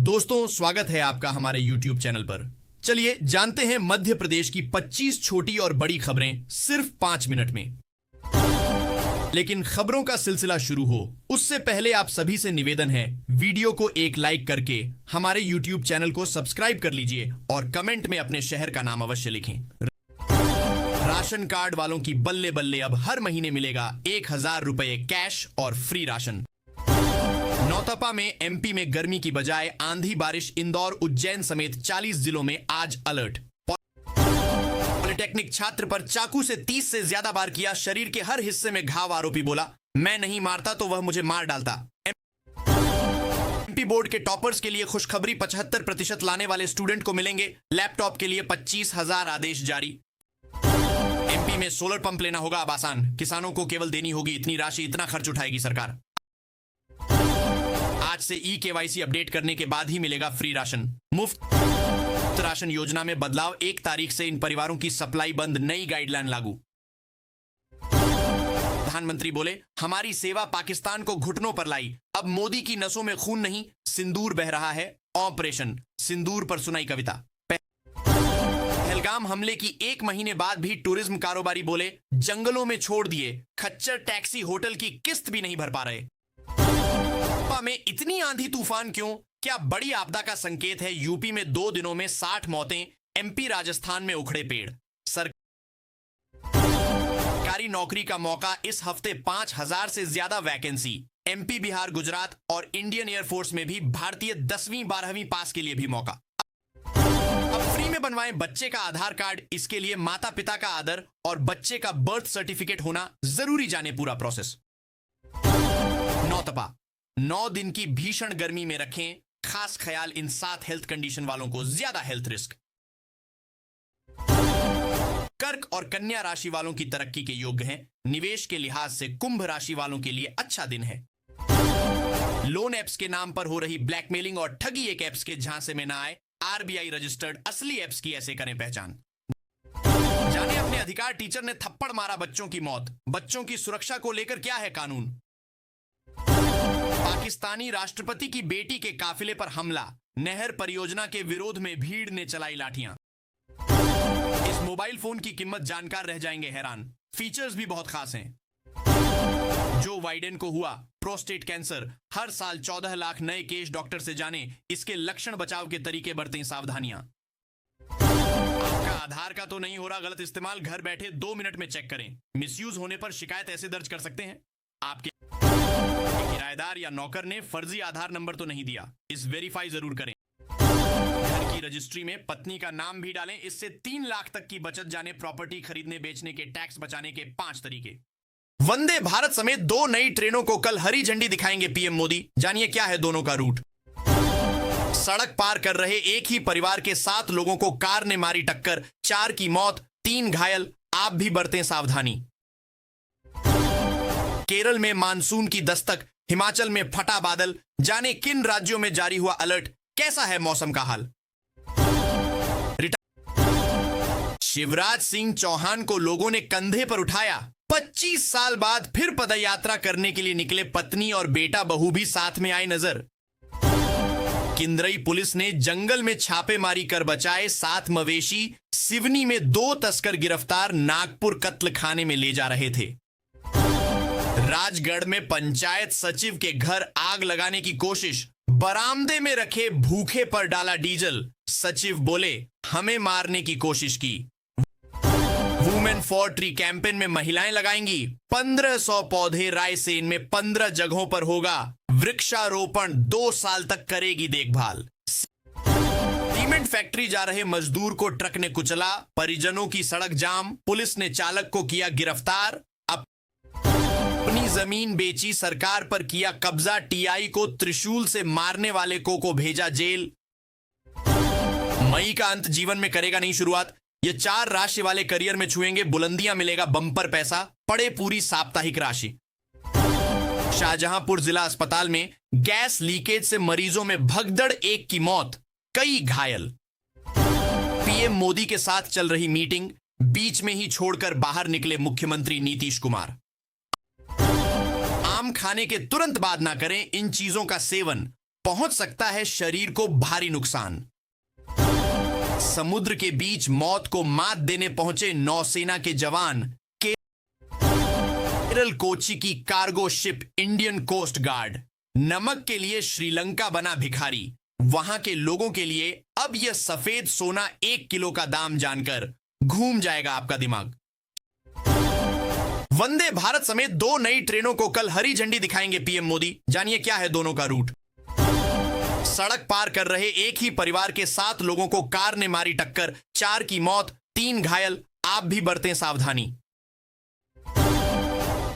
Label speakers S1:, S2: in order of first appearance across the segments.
S1: दोस्तों, स्वागत है आपका हमारे YouTube चैनल पर। चलिए जानते हैं मध्य प्रदेश की 25 छोटी और बड़ी खबरें सिर्फ 5 मिनट में। लेकिन खबरों का सिलसिला शुरू हो उससे पहले आप सभी से निवेदन है, वीडियो को एक लाइक करके हमारे YouTube चैनल को सब्सक्राइब कर लीजिए और कमेंट में अपने शहर का नाम अवश्य लिखें। राशन कार्ड वालों की बल्ले बल्ले, अब हर महीने मिलेगा 1000 रुपए कैश और फ्री राशन। नौतपा में एमपी में गर्मी की बजाय आंधी बारिश, इंदौर उज्जैन समेत 40 जिलों में आज अलर्ट। पॉलिटेक्निक छात्र पर चाकू से 30 से ज्यादा बार किया, शरीर के हर हिस्से में घाव, आरोपी बोला मैं नहीं मारता तो वह मुझे मार डालता। एमपी बोर्ड के टॉपर्स के लिए खुशखबरी, 75% लाने वाले स्टूडेंट को मिलेंगे लैपटॉप के लिए 25,000 आदेश जारी। एमपी में सोलर पंप लेना होगा अब आसान, किसानों को केवल देनी होगी इतनी राशि, इतना खर्च उठाएगी सरकार। आज से ई-केवाईसी अपडेट करने के बाद ही मिलेगा फ्री राशन। मुफ्त राशन योजना में बदलाव, 1 तारीख से इन परिवारों की सप्लाई बंद, नई गाइडलाइन लागू। प्रधानमंत्री बोले हमारी सेवा पाकिस्तान को घुटनों पर लाई, अब मोदी की नसों में खून नहीं सिंदूर बह रहा है, ऑपरेशन सिंदूर पर सुनाई कविता। पहलगाम हमले की 1 महीने बाद भी टूरिज्म कारोबारी बोले जंगलों में छोड़ दिए, खच्चर टैक्सी होटल की किस्त भी नहीं भर पा रहे। में इतनी आंधी तूफान क्यों? क्या बड़ी आपदा का संकेत है? यूपी में 2 दिनों में 60 मौतें, एमपी राजस्थान में उखड़े पेड़। सरकारी नौकरी का मौका, इस हफ्ते 5000 से ज्यादा वैकेंसी। एमपी, बिहार, गुजरात और इंडियन एयरफोर्स में भी भारतीय 10वीं 12वीं पास के लिए भी मौका। अब फ्री में बनवाएं बच्चे का आधार कार्ड, इसके लिए माता पिता का आदर और बच्चे का बर्थ सर्टिफिकेट होना जरूरी, जाने पूरा प्रोसेस। नौतपा 9 दिन की भीषण गर्मी में रखें खास ख्याल इन 7 हेल्थ कंडीशन वालों को, ज्यादा हेल्थ रिस्क। कर्क और कन्या राशि वालों की तरक्की के योग्य हैं, निवेश के लिहाज से कुंभ राशि वालों के लिए अच्छा दिन है। लोन एप्स के नाम पर हो रही ब्लैकमेलिंग और ठगी एक एप्स के झांसे में ना आए, आरबीआई रजिस्टर्ड असली एप्स की ऐसे करें पहचान। जाने अपने अधिकार, टीचर ने थप्पड़ मारा बच्चों की मौत, बच्चों की सुरक्षा को लेकर क्या है कानून। पाकिस्तानी राष्ट्रपति की बेटी के काफिले पर हमला, नहर परियोजना के विरोध में भीड़ ने चलाई लाठियां। इस मोबाइल फोन की कीमत जानकार रह जाएंगे हैरान, फीचर्स भी बहुत खास हैं। जो बाइडेन को हुआ प्रोस्टेट कैंसर, हर साल 14 लाख नए केस, डॉक्टर से जाने इसके लक्षण, बचाव के तरीके, बरतें सावधानियां। आपका आधार का तो नहीं हो रहा गलत इस्तेमाल, घर बैठे 2 मिनट में चेक करें। मिसयूज होने पर शिकायत ऐसे दर्ज कर सकते हैं, आपके किराएदार या नौकर ने फर्जी आधार नंबर तो नहीं दिया, इस वेरीफाई जरूर करें। घर की रजिस्ट्री में पत्नी का नाम भी डालें, इससे 3 लाख तक की बचत, जाने प्रॉपर्टी खरीदने बेचने के टैक्स बचाने के 5 तरीके। वंदे भारत समेत 2 नई ट्रेनों को कल हरी झंडी दिखाएंगे पीएम मोदी, जानिए क्या है दोनों का रूट। सड़क पार कर रहे एक ही परिवार के 7 लोगों को कार ने मारी टक्कर, 4 की मौत, 3 घायल, आप भी बरतें सावधानी। केरल में मानसून की दस्तक, हिमाचल में फटा बादल, जाने किन राज्यों में जारी हुआ अलर्ट, कैसा है मौसम का हाल। शिवराज सिंह चौहान को लोगों ने कंधे पर उठाया, 25 साल बाद फिर पदयात्रा करने के लिए निकले, पत्नी और बेटा बहू भी साथ में आए नजर। किंद्रई पुलिस ने जंगल में छापेमारी कर बचाए 7 मवेशी, सिवनी में 2 तस्कर गिरफ्तार, नागपुर कत्ल खाने में ले जा रहे थे। राजगढ़ में पंचायत सचिव के घर आग लगाने की कोशिश, बरामदे में रखे भूखे पर डाला डीजल, सचिव बोले हमें मारने की कोशिश की। वुमेन फॉर ट्री कैंपेन में महिलाएं लगाएंगी 1500 पौधे, रायसेन में 15 जगहों पर होगा वृक्षारोपण, 2 साल तक करेगी देखभाल। सीमेंट फैक्ट्री जा रहे मजदूर को ट्रक ने कुचला, परिजनों की सड़क जाम, पुलिस ने चालक को किया गिरफ्तार। अपनी जमीन बेची, सरकार पर किया कब्जा, टीआई को त्रिशूल से मारने वाले को भेजा जेल। मई का अंत जीवन में करेगा नहीं शुरुआत, ये 4 राशि वाले करियर में छुएंगे बुलंदियां, मिलेगा बम्पर पैसा, पड़े पूरी साप्ताहिक राशि। शाहजहांपुर जिला अस्पताल में गैस लीकेज से मरीजों में भगदड़, 1 की मौत, कई घायल। पीएम मोदी के साथ चल रही मीटिंग, बीच में ही छोड़कर बाहर निकले मुख्यमंत्री नीतीश कुमार। आम खाने के तुरंत बाद ना करें इन चीजों का सेवन, पहुंच सकता है शरीर को भारी नुकसान। समुद्र के बीच मौत को मात देने पहुंचे नौसेना के जवान। केरल कोची की cargo ship Indian coast guard. नमक के लिए श्रीलंका बना भिखारी। वहां के लोगों के लिए अब यह सफेद सोना 1 किलो का दाम जानकर घूम जाएगा आपका दिमाग। वंदे भारत समेत 2 नई ट्रेनों को कल हरी झंडी दिखाएंगे पीएम मोदी। जानिए क्या है दोनों का रूट। सड़क पार कर रहे एक ही परिवार के 7 लोगों को कार ने मारी टक्कर, 4 की मौत, 3 घायल। आप भी बरतें सावधानी।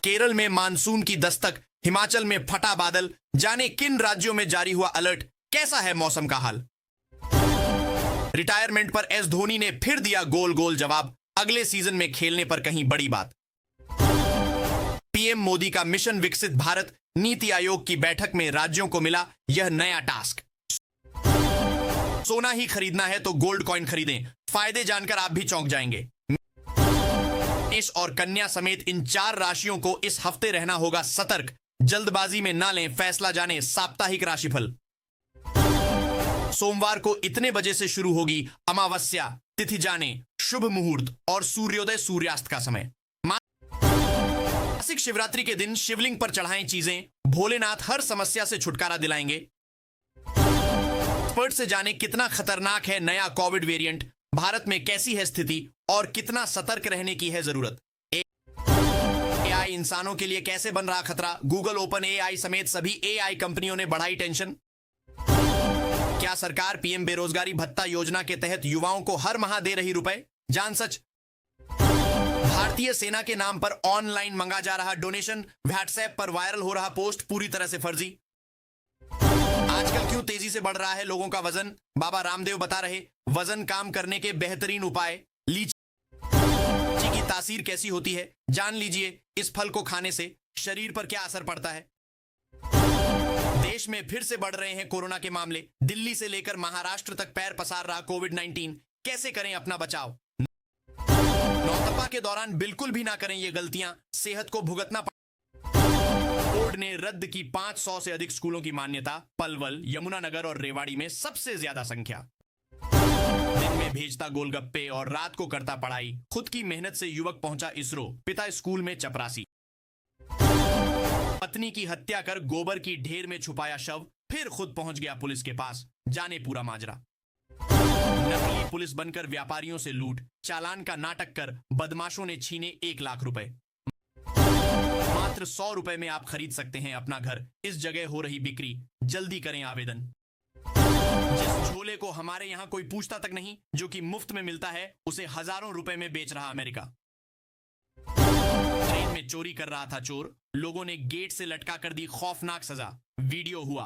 S1: केरल में मानसून की दस्तक, हिमाचल में फटा बादल। जाने किन राज्यों में जारी हुआ अलर्ट, कैसा है मौसम का हाल। रिटायरमेंट पर एस धोनी ने फिर दिया गोल गोल जवाब। अगले सीजन में खेलने पर कहीं बड़ी बात। पीएम मोदी का मिशन विकसित भारत। नीति आयोग की बैठक में राज्यों को मिला यह नया टास्क। सोना ही खरीदना है तो गोल्ड कॉइन खरीदें। फायदे जानकर आप भी चौंक जाएंगे। मेष और कन्या समेत इन 4 राशियों को इस हफ्ते रहना होगा सतर्क। जल्दबाजी में ना लें फैसला। जाने साप्ताहिक राशिफल। सोमवार को इतने बजे से शुरू होगी अमावस्या तिथि। जाने शुभ मुहूर्त और सूर्योदय सूर्यास्त का समय। मासिक शिवरात्रि के दिन शिवलिंग पर चढ़ाएं चीजें। भोलेनाथ हर समस्या से छुटकारा दिलाएंगे। एक्सपर्ट से जाने कितना खतरनाक है नया कोविड वेरिएंट। भारत में कैसी है स्थिति और कितना सतर्क रहने की है जरूरत। एआई इंसानों के लिए कैसे बन रहा खतरा। गूगल, ओपन एआई समेत सभी एआई कंपनियों ने बढ़ाई टेंशन। क्या सरकार पीएम बेरोजगारी भत्ता योजना के तहत युवाओं को हर माह दे रही रुपए। जान सच। भारतीय सेना के नाम पर ऑनलाइन मंगा जा रहा डोनेशन। व्हाट्सएप पर वायरल हो रहा पोस्ट पूरी तरह से फर्जी। आजकल क्यों तेजी से बढ़ रहा है लोगों का वजन। बाबा रामदेव बता रहे वजन काम करने के बेहतरीन उपाय। लीची की तासीर कैसी होती है जान लीजिए। इस फल को खाने से शरीर पर क्या असर पड़ता है। देश में फिर से बढ़ रहे हैं कोरोना के मामले। दिल्ली से लेकर महाराष्ट्र तक पैर पसार रहा कोविड-19। कैसे करें अपना बचाव। नौतपा के दौरान बिल्कुल भी ना करें ये गलतियां। सेहत को भुगतना बोर्ड ने रद्द की 500 से अधिक स्कूलों की मान्यता। पलवल, यमुनानगर और रेवाड़ी में सबसे ज्यादा संख्या। दिन में भेजता गोलगप्पे और रात को करता पढ़ाई। खुद की मेहनत से युवक पहुंचा इसरो। पिता स्कूल में चपरासी। पत्नी की हत्या कर गोबर की ढेर में छुपाया शव। फिर खुद पहुंच गया पुलिस के पास। जाने पूरा माजरा। नकली पुलिस बनकर व्यापारियों से लूट। चालान का नाटक कर बदमाशों ने छीने 1 लाख रुपए। मात्र 100 रुपए में आप खरीद सकते हैं अपना घर। इस जगह हो रही बिक्री। जल्दी करें आवेदन। जिस झोले को हमारे यहां कोई पूछता तक नहीं, जो कि मुफ्त में मिलता है, उसे हजारों रुपए में बेच रहा अमेरिका। ट्रेन में चोरी कर रहा था चोर। लोगों ने गेट से लटका कर दी खौफनाक सजा। वीडियो हुआ